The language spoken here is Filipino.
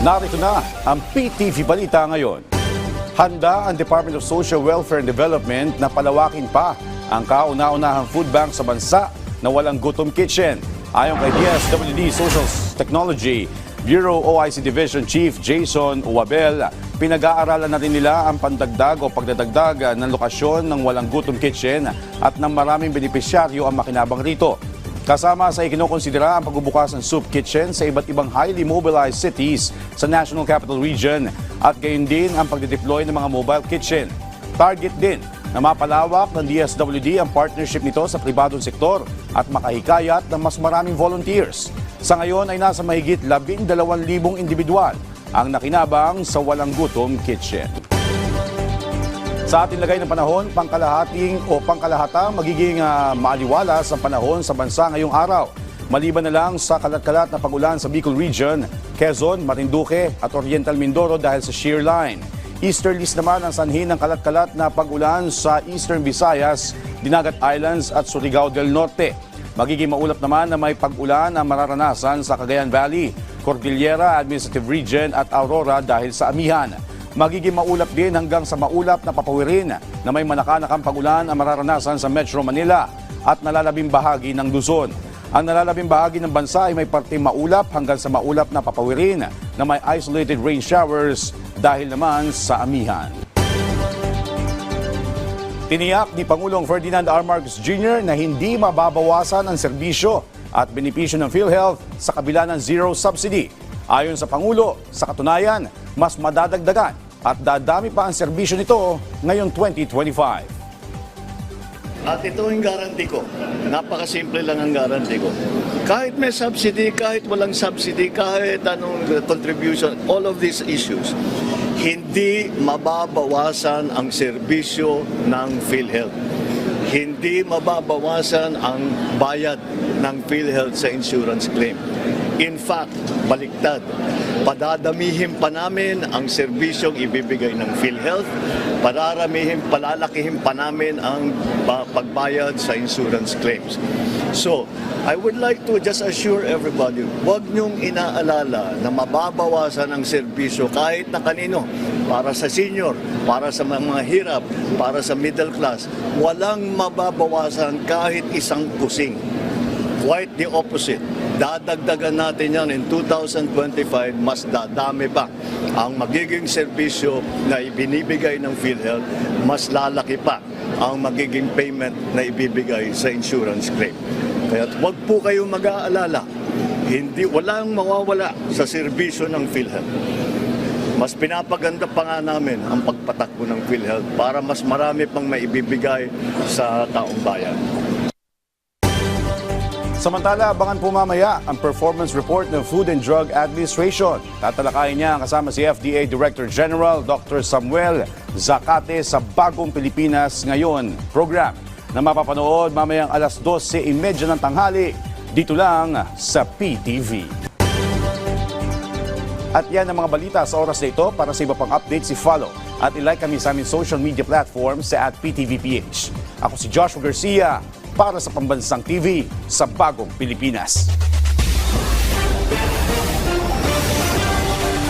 Narito na ang PTV Balita ngayon. Handa ang Department of Social Welfare and Development na palawakin pa ang kauna-unahang food bank sa bansa na walang gutom kitchen. Ayon kay DSWD Social Technology Bureau OIC Division Chief Jason Uwabel, pinag-aaralan na rin nila ang pandagdag o pagdadagdag ng lokasyon ng walang gutom kitchen at ng maraming benepisyaryo ang makinabang rito. Kasama sa ikinokonsidera ang pagbubukas ng soup kitchen sa iba't ibang highly mobilized cities sa National Capital Region at gayon din ang pagdedeploy ng mga mobile kitchen. Target din na mapalawak ng DSWD ang partnership nito sa pribadong sektor at makahikayat ng mas maraming volunteers. Sa ngayon ay nasa mahigit 12,000 individual ang nakinabang sa walang gutom kitchen. Sa ating lagay ng panahon, pangkalahatang magiging maaliwalas ang panahon sa bansa ngayong araw. Maliban na lang sa kalat-kalat na pag-ulan sa Bicol Region, Quezon, Marinduque at Oriental Mindoro dahil sa shear line. Easterlies naman ang sanhin ng kalat-kalat na pag-ulan sa Eastern Visayas, Dinagat Islands at Surigao del Norte. Magiging maulap naman na may pag-ulan ang mararanasan sa Cagayan Valley, Cordillera Administrative Region at Aurora dahil sa amihan. Magiging maulap din hanggang sa maulap na papawirin na may manakanakang pag-ulan ang mararanasan sa Metro Manila at nalalabing bahagi ng Luzon. Ang nalalabing bahagi ng bansa ay may parteng maulap hanggang sa maulap na papawirin na may isolated rain showers dahil naman sa amihan. Tiniyak ni Pangulong Ferdinand R. Marcos Jr. na hindi mababawasan ang serbisyo at benepisyo ng PhilHealth sa kabila ng zero subsidy. Ayon sa Pangulo, sa katunayan, mas madadagdagan at dadami pa ang serbisyo nito ngayong 2025. At ito ang garanti ko. Napakasimple lang ang garanti ko. Kahit may subsidy, kahit walang subsidy, kahit anong contribution, all of these issues, hindi mababawasan ang serbisyo ng PhilHealth. Hindi mababawasan ang bayad ng PhilHealth sa insurance claim. In fact, baliktad, padadamihin pa namin ang serbisyong ibibigay ng PhilHealth, palalakihin pa namin ang pagbayad sa insurance claims. So, I would like to just assure everybody, huwag niyong inaalala na mababawasan ang serbisyo kahit na kanino, para sa senior, para sa mga hirap, para sa middle class. Walang mababawasan kahit isang kusing. Quite the opposite. Dadagdagan natin yan in 2025, mas dadami pa ang magiging serbisyo na ibinibigay ng PhilHealth, mas lalaki pa ang magiging payment na ibibigay sa insurance claim. Kaya huwag po kayong mag-aalala, walang mawawala sa serbisyo ng PhilHealth. Mas pinapaganda pa nga namin ang pagpatakbo ng PhilHealth para mas marami pang maibibigay sa taong bayan. Samantala, abangan po mamaya ang performance report ng Food and Drug Administration. Tatalakayin niya kasama si FDA Director General Dr. Samuel Zacate sa Bagong Pilipinas Ngayon program na mapapanood mamayang alas 12:30 ng tanghali dito lang sa PTV. At yan ang mga balita sa oras na ito. Para sa iba pang updates, i-follow at i-like kami sa aming social media platforms sa @PTVPH. Ako si Joshua Garcia para sa Pambansang TV sa Bagong Pilipinas.